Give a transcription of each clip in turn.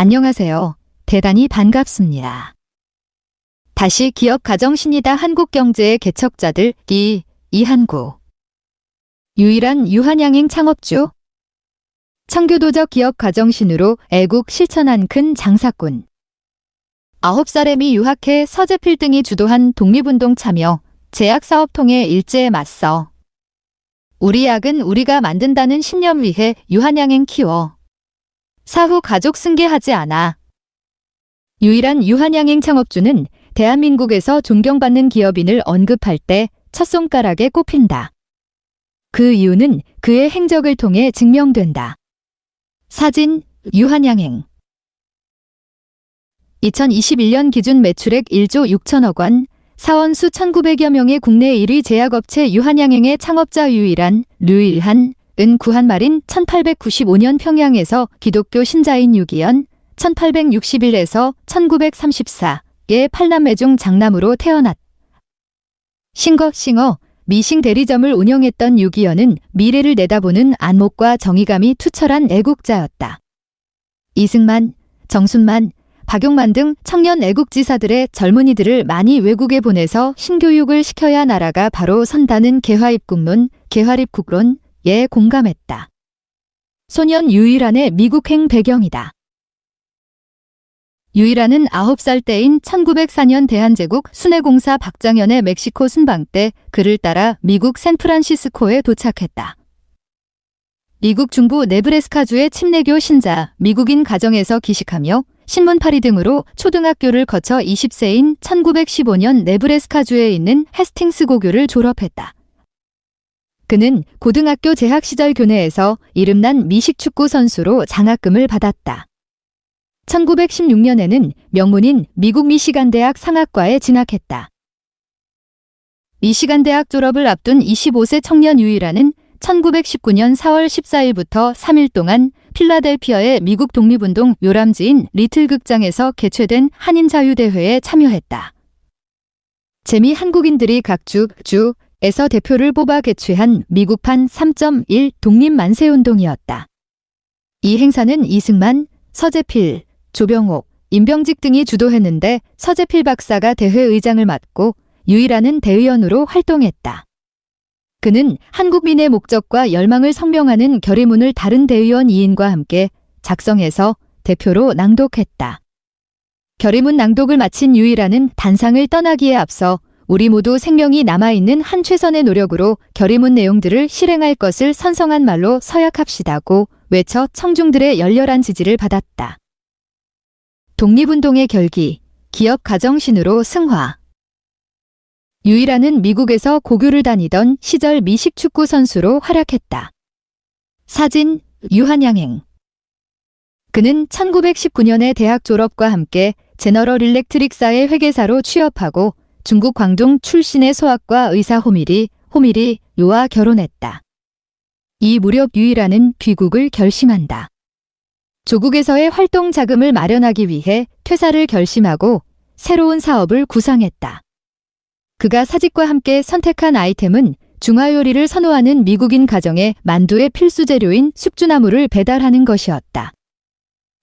안녕하세요. 대단히 반갑습니다. 다시 기업 가정신이다 한국경제의 개척자들 이한구. 유일한 유한양행 창업주. 청교도적 기업 가정신으로 애국 실천한 큰 장사꾼. 9살에 미 유학해 서재필 등이 주도한 독립운동 참여, 제약사업 통해 일제에 맞서 우리 약은 우리가 만든다는 신념 위해 유한양행 키워 사후 가족 승계하지 않아. 유일한 유한양행 창업주는 대한민국에서 존경받는 기업인을 언급할 때 첫 손가락에 꼽힌다. 그 이유는 그의 행적을 통해 증명된다. 사진 유한양행. 2021년 기준 매출액 1조 6천억 원, 사원 수 1,900여 명의 국내 1위 제약업체 유한양행의 창업자 유일한은 구한말인 1895년 평양에서 기독교 신자인 유기현, 1861에서 1934의 8남매 중 장남으로 태어났다. 싱어, 미싱 대리점을 운영했던 유기현은 미래를 내다보는 안목과 정의감이 투철한 애국자였다. 이승만, 정순만, 박용만 등 청년 애국지사들의 젊은이들을 많이 외국에 보내서 신교육을 시켜야 나라가 바로 선다는 개화입국론에 공감했다. 소년 유일한의 미국행 배경이다. 유일한은 9살 때인 1904년 대한제국 순회공사 박장현의 멕시코 순방 때 그를 따라 미국 샌프란시스코에 도착했다. 미국 중부 네브래스카주의 침례교 신자, 미국인 가정에서 기식하며 신문파리 등으로 초등학교를 거쳐 20세인 1915년 네브래스카주에 있는 헤스팅스 고교를 졸업했다. 그는 고등학교 재학 시절 교내에서 이름난 미식축구 선수로 장학금을 받았다. 1916년에는 명문인 미국 미시간대학 상학과에 진학했다. 미시간대학 졸업을 앞둔 25세 청년 유일한은 1919년 4월 14일부터 3일 동안 필라델피아의 미국 독립운동 요람지인 리틀 극장에서 개최된 한인자유대회에 참여했다. 재미 한국인들이 각 주에서 대표를 뽑아 개최한 미국판 3.1 독립만세운동이었다. 이 행사는 이승만, 서재필, 조병옥, 임병직 등이 주도했는데 서재필 박사가 대회의장을 맡고 유일한은 대의원으로 활동했다. 그는 한국민의 목적과 열망을 성명하는 결의문을 다른 대의원 2인과 함께 작성해서 대표로 낭독했다. 결의문 낭독을 마친 유일한은 단상을 떠나기에 앞서 우리 모두 생명이 남아있는 한 최선의 노력으로 결의문 내용들을 실행할 것을 선성한 말로 서약합시다고 외쳐 청중들의 열렬한 지지를 받았다. 독립운동의 결기, 기업 가정신으로 승화. 유일한은 미국에서 고교를 다니던 시절 미식축구 선수로 활약했다. 사진 유한양행. 그는 1919년에 대학 졸업과 함께 제너럴 일렉트릭사의 회계사로 취업하고 중국 광둥 출신의 소학과 의사 호미리요와 결혼했다. 이 무렵 유일한은 귀국을 결심한다. 조국에서의 활동 자금을 마련하기 위해 퇴사를 결심하고 새로운 사업을 구상했다. 그가 사직과 함께 선택한 아이템은 중화요리를 선호하는 미국인 가정에 만두의 필수 재료인 숙주나물을 배달하는 것이었다.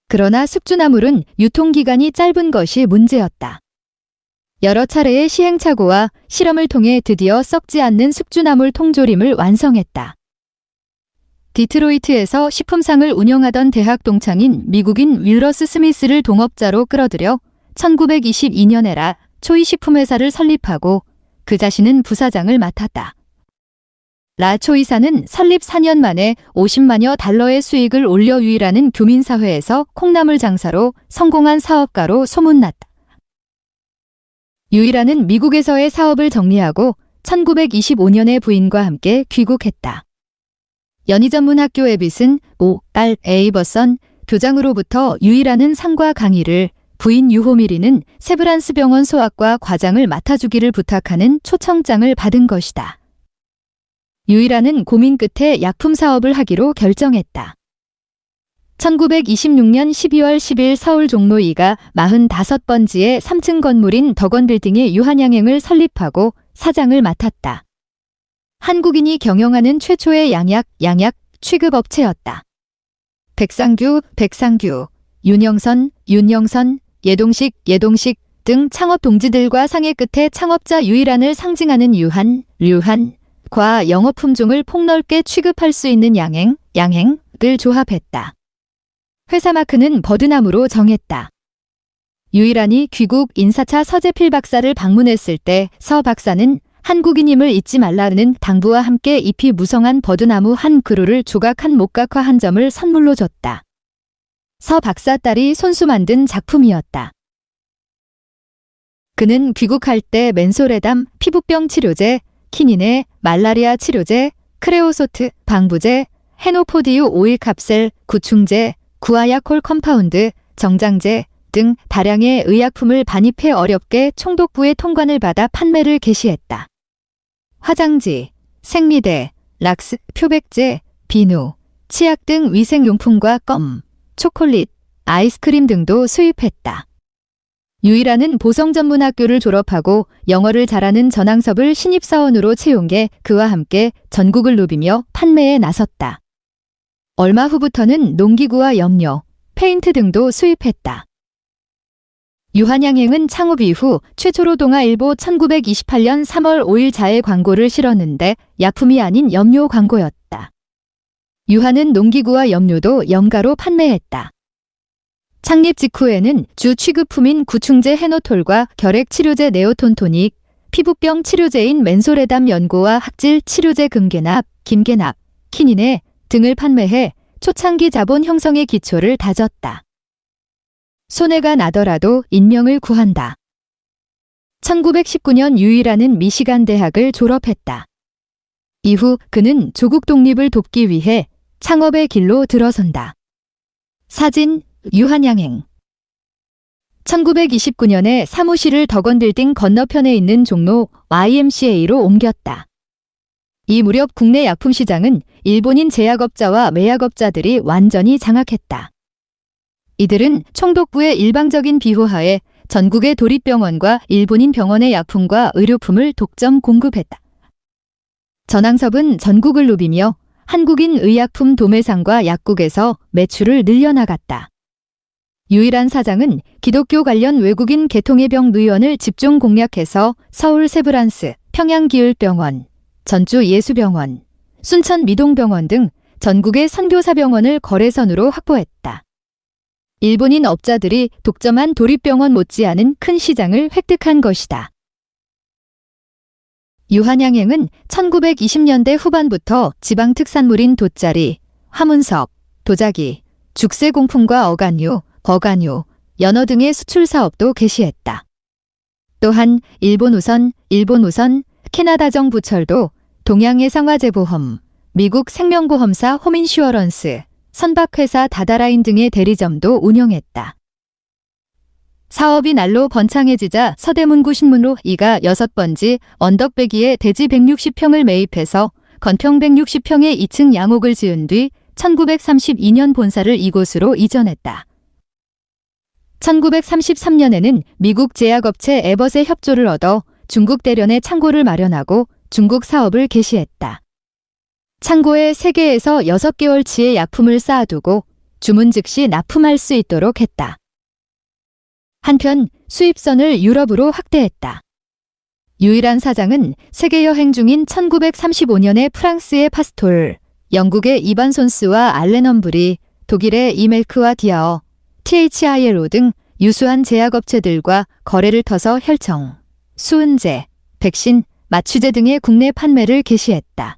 그러나 숙주나물은 유통기간이 짧은 것이 문제였다. 여러 차례의 시행착오와 실험을 통해 드디어 썩지 않는 숙주나물 통조림을 완성했다. 디트로이트에서 식품상을 운영하던 대학 동창인 미국인 윌러스 스미스를 동업자로 끌어들여 1922년에 초이 식품회사를 설립하고 그 자신은 부사장을 맡았다. 라초이사는 설립 4년 만에 50만여 달러의 수익을 올려 유일하는 교민사회에서 콩나물 장사로 성공한 사업가로 소문났다. 유일한은 미국에서의 사업을 정리하고 1925년에 부인과 함께 귀국했다. 연희전문학교 에빗은 O.R. 에이버선 교장으로부터 유일한은 상과 강의를, 부인 유호미리는 세브란스 병원 소아과 과장을 맡아주기를 부탁하는 초청장을 받은 것이다. 유일한은 고민 끝에 약품 사업을 하기로 결정했다. 1926년 12월 10일 서울 종로 2가 45번지의 3층 건물인 덕원빌딩의 유한양행을 설립하고 사장을 맡았다. 한국인이 경영하는 최초의 양약 취급업체였다. 백상규, 윤영선, 예동식 등 창업 동지들과 상해 끝에 창업자 유일한을 상징하는 류한과 영어 품종을 폭넓게 취급할 수 있는 양행을 조합했다. 회사 마크는 버드나무로 정했다. 유일한이 귀국 인사차 서재필 박사를 방문했을 때 서 박사는 한국인임을 잊지 말라는 당부와 함께 잎이 무성한 버드나무 한 그루를 조각한 목각화 한 점을 선물로 줬다. 서 박사 딸이 손수 만든 작품이었다. 그는 귀국할 때 맨소레담, 피부병 치료제, 키닌의 말라리아 치료제, 크레오소트, 방부제, 헤노포디우 오일 캅셀, 구충제, 구아야콜 컴파운드, 정장제 등 다량의 의약품을 반입해 어렵게 총독부의 통관을 받아 판매를 개시했다. 화장지, 생리대, 락스, 표백제, 비누, 치약 등 위생용품과 껌, 초콜릿, 아이스크림 등도 수입했다. 유일한은 보성전문학교를 졸업하고 영어를 잘하는 전항섭을 신입사원으로 채용해 그와 함께 전국을 누비며 판매에 나섰다. 얼마 후부터는 농기구와 염료, 페인트 등도 수입했다. 유한양행은 창업 이후 최초로 동아일보 1928년 3월 5일 자해 광고를 실었는데 약품이 아닌 염료 광고였다. 유한은 농기구와 염료도 염가로 판매했다. 창립 직후에는 주 취급품인 구충제 헤노톨과 결핵 치료제 네오톤토닉, 피부병 치료제인 맨소레담 연고와 학질 치료제 금계납, 김계납, 키닌에 등을 판매해 초창기 자본 형성의 기초를 다졌다. 손해가 나더라도 인명을 구한다. 1919년 유일한은 미시간 대학을 졸업했다. 이후 그는 조국 독립을 돕기 위해 창업의 길로 들어선다. 사진 유한양행 1929년에 사무실을 덕원빌딩 건너편에 있는 종로 YMCA로 옮겼다. 이 무렵 국내 약품 시장은 일본인 제약업자와 매약업자들이 완전히 장악했다. 이들은 총독부의 일방적인 비호하에 전국의 도립병원과 일본인 병원의 약품과 의료품을 독점 공급했다. 전항섭은 전국을 누비며 한국인 의약품 도매상과 약국에서 매출을 늘려나갔다. 유일한 사장은 기독교 관련 외국인 계통해병 의원을 집중 공략해서 서울 세브란스, 평양 기을병원, 전주 예수병원, 순천 미동병원 등 전국의 선교사병원을 거래선으로 확보했다. 일본인 업자들이 독점한 도립병원 못지않은 큰 시장을 획득한 것이다. 유한양행은 1920년대 후반부터 지방 특산물인 돗자리, 화문석, 도자기, 죽새공품과 어간유, 연어 등의 수출 사업도 개시했다. 또한 일본우선, 캐나다정 부철도, 동양해상화재보험, 미국 생명보험사 홈인슈어런스, 선박회사 다다라인 등의 대리점도 운영했다. 사업이 날로 번창해지자 서대문구 신문로 이가 6번지 언덕배기에 대지 160평을 매입해서 건평 160평의 2층 양옥을 지은 뒤 1932년 본사를 이곳으로 이전했다. 1933년에는 미국 제약업체 에벗의 협조를 얻어 중국 대련에 창고를 마련하고 중국 사업을 개시했다. 창고에 3개에서 6개월치의 약품을 쌓아두고 주문 즉시 납품할 수 있도록 했다. 한편 수입선을 유럽으로 확대했다. 유일한 사장은 세계 여행 중인 1935년에 프랑스의 파스톨, 영국의 이반 손스와 알렌 험블이, 독일의 이멜크와 디아어, THILO 등 유수한 제약업체들과 거래를 터서 혈청, 수은제, 백신, 마취제 등의 국내 판매를 개시했다.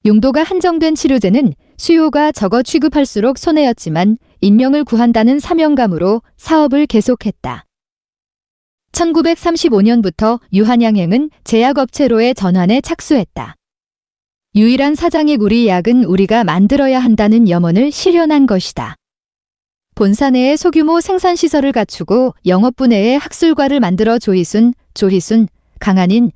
용도가 한정된 치료제는 수요가 적어 취급할수록 손해였지만 인명을 구한다는 사명감으로 사업을 계속했다. 1935년부터 유한양행은 제약업체로의 전환에 착수했다. 유일한 사장의 우리 약은 우리가 만들어야 한다는 염원을 실현한 것이다. 본사 내에 소규모 생산시설을 갖추고 영업부 내에 학술과를 만들어 조희순, 강한인,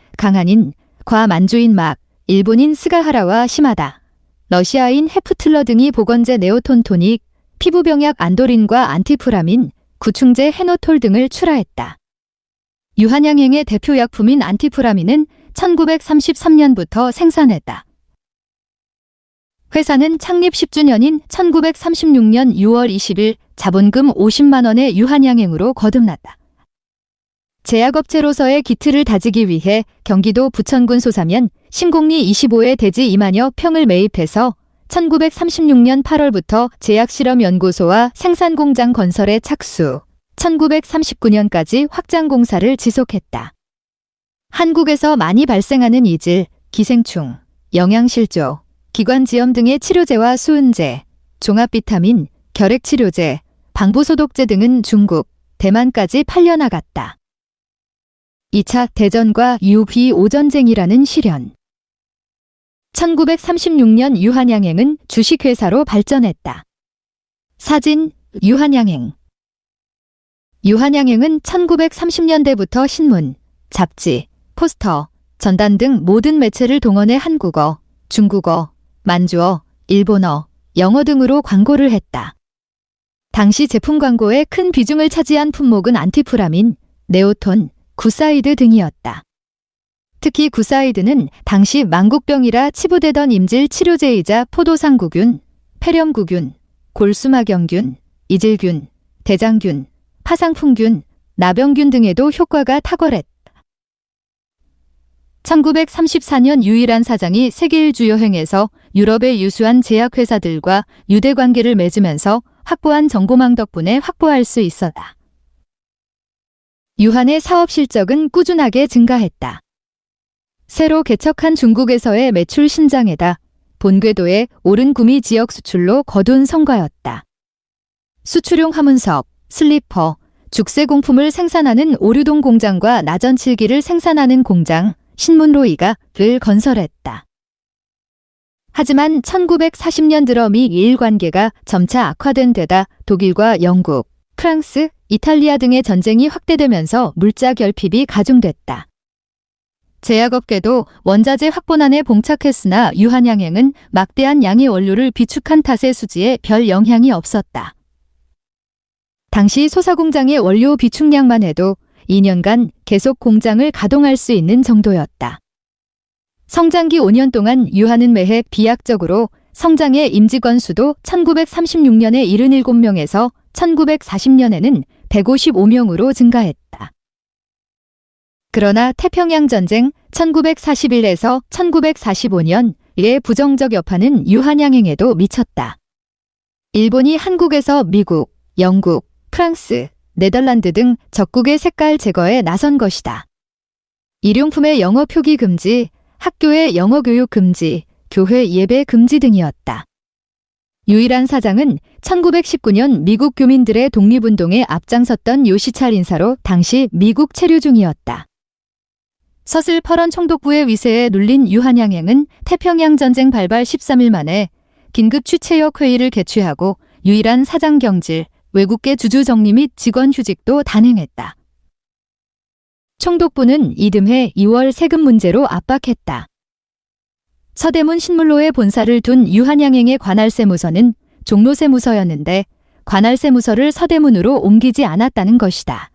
과만주인 막, 일본인 스가하라와 시마다, 러시아인 헤프틀러 등이 보건제 네오톤토닉, 피부병약 안도린과 안티프라민, 구충제 헤노톨 등을 출하했다. 유한양행의 대표 약품인 안티프라민은 1933년부터 생산했다. 회사는 창립 10주년인 1936년 6월 20일 자본금 50만 원의 유한양행으로 거듭났다. 제약업체로서의 기틀을 다지기 위해 경기도 부천군 소사면 신곡리 25의 대지 2만여 평을 매입해서 1936년 8월부터 제약실험연구소와 생산공장 건설에 착수, 1939년까지 확장공사를 지속했다. 한국에서 많이 발생하는 이질, 기생충, 영양실조, 기관지염 등의 치료제와 수은제, 종합비타민, 결핵치료제, 방부소독제 등은 중국, 대만까지 팔려나갔다. 2차 대전과 유비오전쟁이라는 시련. 1936년 유한양행은 주식회사로 발전했다. 사진, 유한양행. 유한양행은 1930년대부터 신문, 잡지, 포스터, 전단 등 모든 매체를 동원해 한국어, 중국어, 만주어, 일본어, 영어 등으로 광고를 했다. 당시 제품 광고에 큰 비중을 차지한 품목은 안티프라민, 네오톤, 구사이드 등이었다. 특히 구사이드는 당시 망국병이라 치부되던 임질 치료제이자 포도상구균, 폐렴구균, 골수막염균, 이질균, 대장균, 파상풍균, 나병균 등에도 효과가 탁월했다. 1934년 유일한 사장이 세계 일주 여행에서 유럽의 유수한 제약회사들과 유대관계를 맺으면서 확보한 정보망 덕분에 확보할 수 있었다. 유한의 사업 실적은 꾸준하게 증가했다. 새로 개척한 중국에서의 매출 신장에다 본궤도의 오른 구미 지역 수출로 거둔 성과였다. 수출용 화문석, 슬리퍼, 죽쇠공품을 생산하는 오류동 공장과 나전칠기를 생산하는 공장, 신문로이가를 건설했다. 하지만 1940년 들어 미일 관계가 점차 악화된 데다 독일과 영국, 프랑스, 이탈리아 등의 전쟁이 확대되면서 물자 결핍이 가중됐다. 제약업계도 원자재 확보난에 봉착했으나 유한양행은 막대한 양의 원료를 비축한 탓에 수지에 별 영향이 없었다. 당시 소사공장의 원료 비축량만 해도 2년간 계속 공장을 가동할 수 있는 정도였다. 성장기 5년 동안 유한은 매해 비약적으로 성장의 임직원 수도 1936년에 77명에서 1940년에는 155명으로 증가했다. 그러나 태평양 전쟁 1941에서 1945년의 부정적 여파는 유한양행에도 미쳤다. 일본이 한국에서 미국, 영국, 프랑스, 네덜란드 등 적국의 색깔 제거에 나선 것이다. 일용품의 영어 표기 금지, 학교의 영어 교육 금지, 교회 예배 금지 등이었다. 유일한 사장은 1919년 미국 교민들의 독립운동에 앞장섰던 요시찰 인사로 당시 미국 체류 중이었다. 서슬퍼런 총독부의 위세에 눌린 유한양행은 태평양 전쟁 발발 13일 만에 긴급 취체역 회의를 개최하고 유일한 사장 경질, 외국계 주주 정리 및 직원 휴직도 단행했다. 총독부는 이듬해 2월 세금 문제로 압박했다. 서대문 신물로에 본사를 둔 유한양행의 관할세무서는 종로세무서였는데 관할세무서를 서대문으로 옮기지 않았다는 것이다.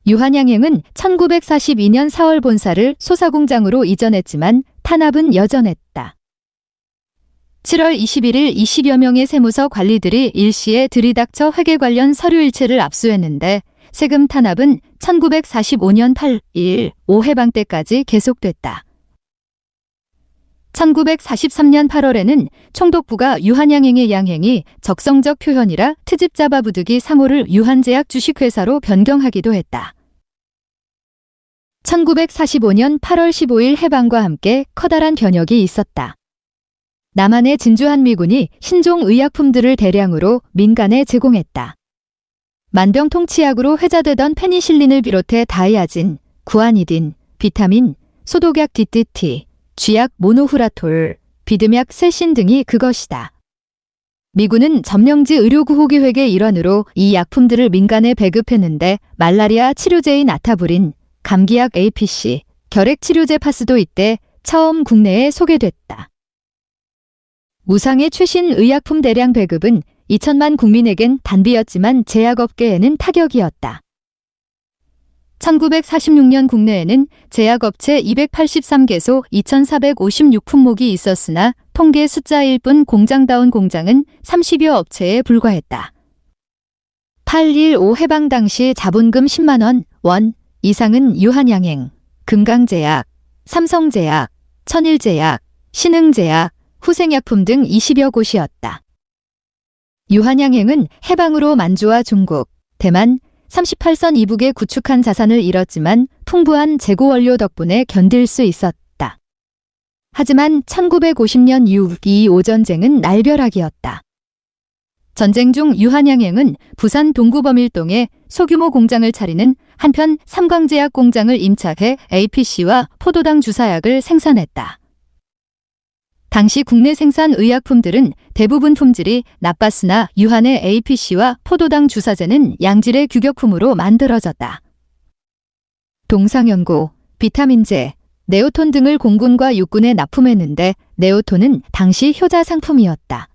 유한양행은 1942년 4월 본사를 소사공장으로 이전했지만 탄압은 여전했다. 7월 21일 20여 명의 세무서 관리들이 일시에 들이닥쳐 회계 관련 서류 일체를 압수했는데 세금 탄압은 1945년 8일 5해방 때까지 계속됐다. 1943년 8월에는 총독부가 유한양행의 양행이 적성적 표현이라 트집 잡아부득이 상호를 유한제약 주식회사로 변경하기도 했다. 1945년 8월 15일 해방과 함께 커다란 변혁이 있었다. 남한의 진주한미군이 신종 의약품들을 대량으로 민간에 제공했다. 만병통치약으로 회자되던 페니실린을 비롯해 다이아진, 구아니딘, 비타민, 소독약 DDT, 쥐약 모노후라톨, 비듬약 셀신 등이 그것이다. 미군은 점령지 의료구호계획의 일환으로 이 약품들을 민간에 배급했는데 말라리아 치료제인 아타브린, 감기약 APC, 결핵치료제 파스도 이때 처음 국내에 소개됐다. 무상의 최신 의약품 대량 배급은 2천만 국민에겐 단비였지만 제약업계에는 타격이었다. 1946년 국내에는 제약업체 283개소 2,456품목이 있었으나 통계 숫자일 뿐 공장다운 공장은 30여 업체에 불과했다. 8.15 해방 당시 자본금 10만 원 이상은 유한양행, 금강제약, 삼성제약, 천일제약, 신흥제약, 후생약품 등 20여 곳이었다. 유한양행은 해방으로 만주와 중국, 대만, 38선 이북에 구축한 자산을 잃었지만 풍부한 재고 원료 덕분에 견딜 수 있었다. 하지만 1950년 6.25 전쟁은 날벼락이었다. 전쟁 중 유한양행은 부산 동구범일동에 소규모 공장을 차리는 한편 삼광제약 공장을 임차해 APC와 포도당 주사약을 생산했다. 당시 국내 생산 의약품들은 대부분 품질이 나빴으나 유한의 APC와 포도당 주사제는 양질의 규격품으로 만들어졌다. 동상연고, 비타민제, 네오톤 등을 공군과 육군에 납품했는데 네오톤은 당시 효자 상품이었다.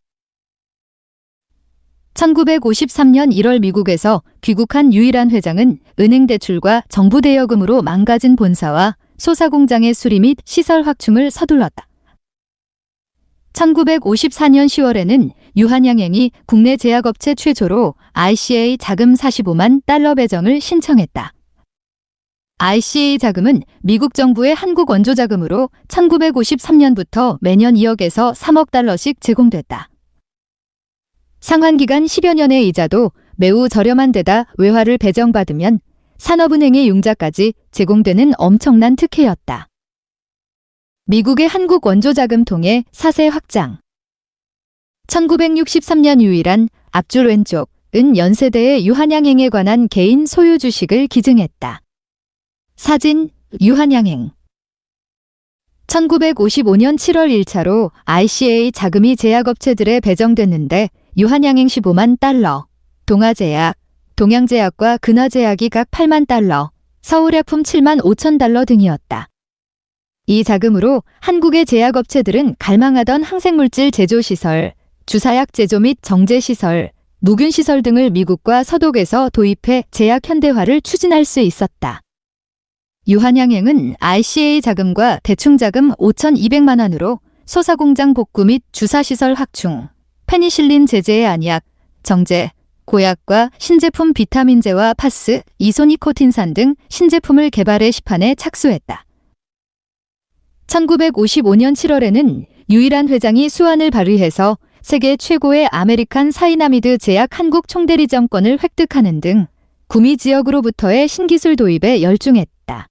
1953년 1월 미국에서 귀국한 유일한 회장은 은행 대출과 정부 대여금으로 망가진 본사와 소사공장의 수리 및 시설 확충을 서둘렀다. 1954년 10월에는 유한양행이 국내 제약업체 최초로 ICA 자금 45만 달러 배정을 신청했다. ICA 자금은 미국 정부의 한국 원조 자금으로 1953년부터 매년 2억에서 3억 달러씩 제공됐다. 상환기간 10여 년의 이자도 매우 저렴한 데다 외화를 배정받으면 산업은행의 융자까지 제공되는 엄청난 특혜였다. 미국의 한국 원조자금통의 사세 확장. 1963년 유일한 앞줄 왼쪽은 연세대의 유한양행에 관한 개인 소유 주식을 기증했다. 사진, 유한양행. 1955년 7월 1차로 ICA 자금이 제약업체들에 배정됐는데 유한양행 15만 달러, 동아제약, 동양제약과 근화제약이 각 8만 달러, 서울약품 7만 5천 달러 등이었다. 이 자금으로 한국의 제약업체들은 갈망하던 항생물질 제조시설, 주사약 제조 및 정제시설, 무균시설 등을 미국과 서독에서 도입해 제약 현대화를 추진할 수 있었다. 유한양행은 ICA 자금과 대충자금 5,200만 원으로 소사공장 복구 및 주사시설 확충, 페니실린 제제의 안약, 정제, 고약과 신제품 비타민제와 파스, 이소니코틴산 등 신제품을 개발해 시판에 착수했다. 1955년 7월에는 유일한 회장이 수완을 발휘해서 세계 최고의 아메리칸 사이나미드 제약 한국 총대리점권을 획득하는 등 구미 지역으로부터의 신기술 도입에 열중했다.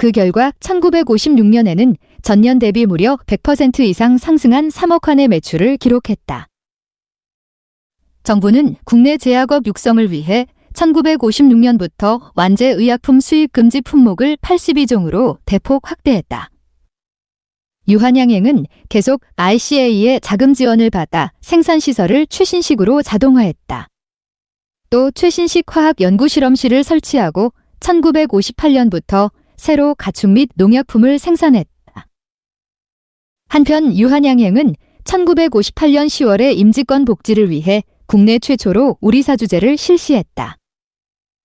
그 결과 1956년에는 전년 대비 무려 100% 이상 상승한 3억 원의 매출을 기록했다. 정부는 국내 제약업 육성을 위해 1956년부터 완제 의약품 수입 금지 품목을 82종으로 대폭 확대했다. 유한양행은 계속 ICA의 자금 지원을 받아 생산시설을 최신식으로 자동화했다. 또 최신식 화학연구실험실을 설치하고 1958년부터 새로 가축 및 농약품을 생산했다. 한편 유한양행은 1958년 10월에 임직권 복지를 위해 국내 최초로 우리사주제를 실시했다.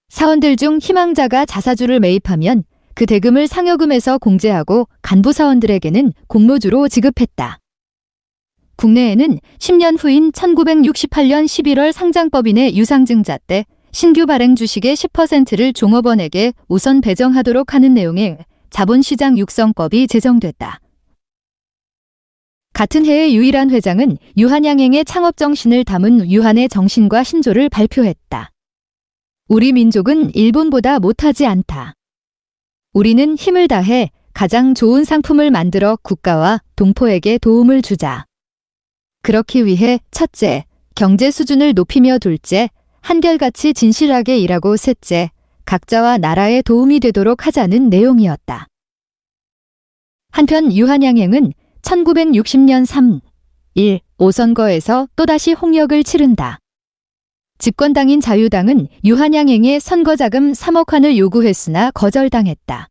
사원들 중 희망자가 자사주를 매입하면 그 대금을 상여금에서 공제하고 간부 사원들에게는 공로주로 지급했다. 국내에는 10년 후인 1968년 11월 상장법인의 유상증자 때 신규 발행 주식의 10%를 종업원에게 우선 배정하도록 하는 내용의 자본시장 육성법이 제정됐다. 같은 해의 유일한 회장은 유한양행의 창업 정신을 담은 유한의 정신과 신조를 발표했다. 우리 민족은 일본보다 못하지 않다. 우리는 힘을 다해 가장 좋은 상품을 만들어 국가와 동포에게 도움을 주자. 그렇기 위해 첫째, 경제 수준을 높이며 둘째, 한결같이 진실하게 일하고 셋째, 각자와 나라에 도움이 되도록 하자는 내용이었다. 한편 유한양행은 1960년 3.15 선거에서 또다시 홍역을 치른다. 집권당인 자유당은 유한양행의 선거자금 3억 원을 요구했으나 거절당했다.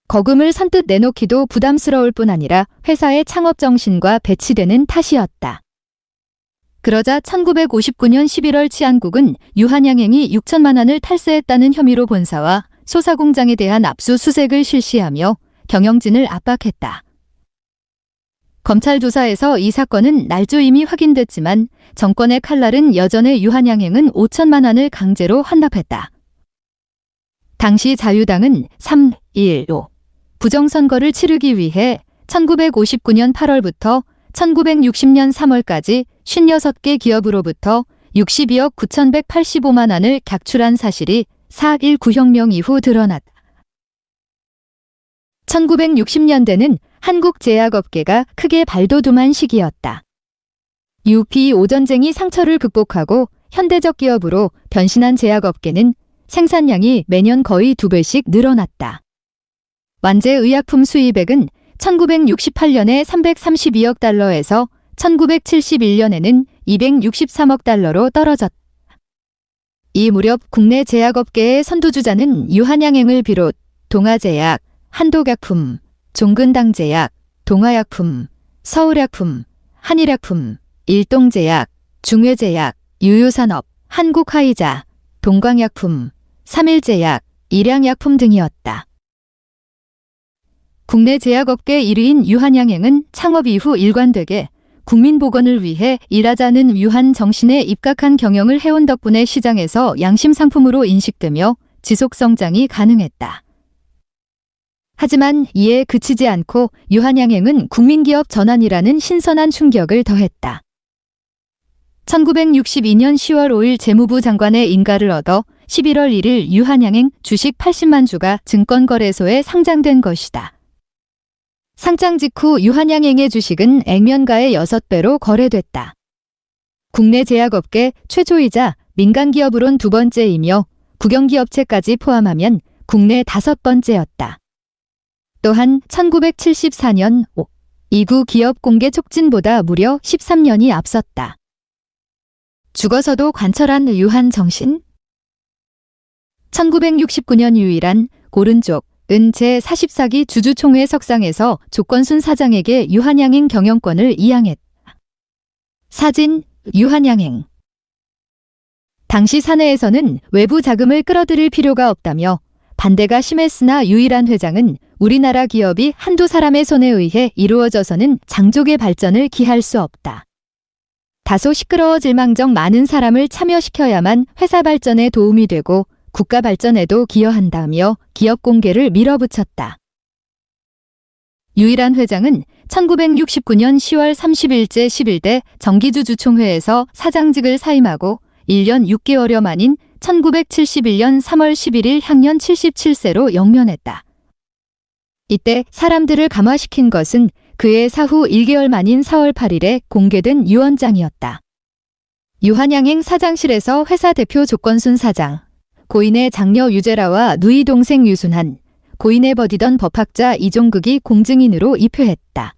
거금을 선뜻 내놓기도 부담스러울 뿐 아니라 회사의 창업 정신과 배치되는 탓이었다. 그러자 1959년 11월 치안국은 유한양행이 6천만 원을 탈세했다는 혐의로 본사와 소사공장에 대한 압수수색을 실시하며 경영진을 압박했다. 검찰 조사에서 이 사건은 날조임이 확인됐지만 정권의 칼날은 여전히 유한양행은 5천만 원을 강제로 환납했다. 당시 자유당은 3.15 부정선거를 치르기 위해 1959년 8월부터 1960년 3월까지 56개 기업으로부터 62억 9,185만 원을 객출한 사실이 4.19 혁명 이후 드러났다. 1960년대는 한국 제약업계가 크게 발돋움한 시기였다. 6.25 전쟁이 상처를 극복하고 현대적 기업으로 변신한 제약업계는 생산량이 매년 거의 2배씩 늘어났다. 완제 의약품 수입액은 1968년에 332억 달러에서 1971년에는 263억 달러로 떨어졌다. 이 무렵 국내 제약업계의 선두주자는 유한양행을 비롯 동아제약, 한독약품, 종근당제약, 동아약품, 서울약품, 한일약품, 일동제약, 중외제약, 유유산업, 한국화이자, 동광약품, 삼일제약, 일양약품 등이었다. 국내 제약업계 1위인 유한양행은 창업 이후 일관되게 국민보건을 위해 일하자는 유한 정신에 입각한 경영을 해온 덕분에 시장에서 양심 상품으로 인식되며 지속성장이 가능했다. 하지만 이에 그치지 않고 유한양행은 국민기업 전환이라는 신선한 충격을 더했다. 1962년 10월 5일 재무부 장관의 인가를 얻어 11월 1일 유한양행 주식 80만 주가 증권거래소에 상장된 것이다. 상장 직후 유한양행의 주식은 액면가의 6배로 거래됐다. 국내 제약업계 최초이자 민간기업으론 2번째이며 국영기업체까지 포함하면 국내 5번째였다. 또한 1974년 2구 기업 공개 촉진보다 무려 13년이 앞섰다. 죽어서도 관철한 유한 정신? 1969년 유일한 고른족 은 제44기 주주총회 석상에서 조건순 사장에게 유한양행 경영권을 이양했다. 사진 유한양행. 당시 사내에서는 외부 자금을 끌어들일 필요가 없다며 반대가 심했으나 유일한 회장은 우리나라 기업이 한두 사람의 손에 의해 이루어져서는 장족의 발전을 기할 수 없다. 다소 시끄러워질망정 많은 사람을 참여시켜야만 회사 발전에 도움이 되고 국가 발전에도 기여한다며 기업 공개를 밀어붙였다. 유일한 회장은 1969년 10월 30일째 11대 정기주 주총회에서 사장직을 사임하고 1년 6개월여 만인 1971년 3월 11일 향년 77세로 영면했다. 이때 사람들을 감화시킨 것은 그의 사후 1개월 만인 4월 8일에 공개된 유언장이었다. 유한양행 사장실에서 회사 대표 조건순 사장, 고인의 장녀 유재라와 누이 동생 유순한, 고인의 버디던 법학자 이종극이 공증인으로 입회했다.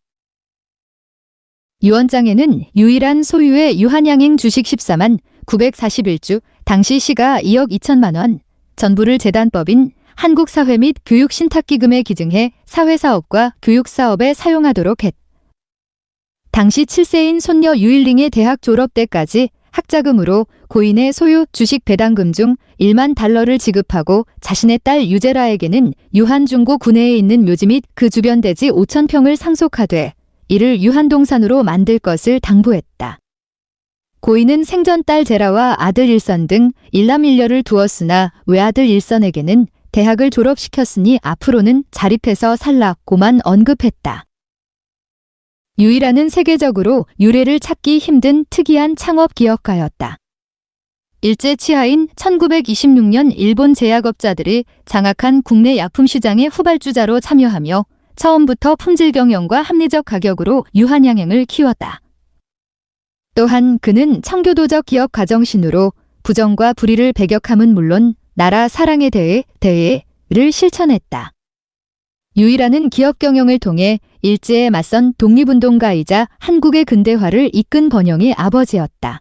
유언장에는 유일한 소유의 유한양행 주식 14만 941주, 당시 시가 2억 2천만 원, 전부를 재단법인 한국사회 및 교육신탁기금에 기증해 사회사업과 교육사업에 사용하도록 했다. 당시 7세인 손녀 유일링의 대학 졸업 때까지 학자금으로 고인의 소유 주식 배당금 중 1만 달러를 지급하고 자신의 딸 유제라에게는 유한중고 구내에 있는 묘지 및 그 주변 대지 5,000평을 상속하되 이를 유한동산으로 만들 것을 당부했다. 고인은 생전 딸 제라와 아들 일선 등 일남 일녀를 두었으나 외아들 일선에게는 대학을 졸업시켰으니 앞으로는 자립해서 살라고만 언급했다. 유일하는 세계적으로 유래를 찾기 힘든 특이한 창업 기업가였다. 일제 치하인 1926년 일본 제약업자들이 장악한 국내 약품 시장의 후발주자로 참여하며 처음부터 품질 경영과 합리적 가격으로 유한양행을 키웠다. 또한 그는 청교도적 기업 가정신으로 부정과 불의를 배격함은 물론 나라 사랑에 대해를 실천했다. 유일하는 기업 경영을 통해 일제에 맞선 독립운동가이자 한국의 근대화를 이끈 번영의 아버지였다.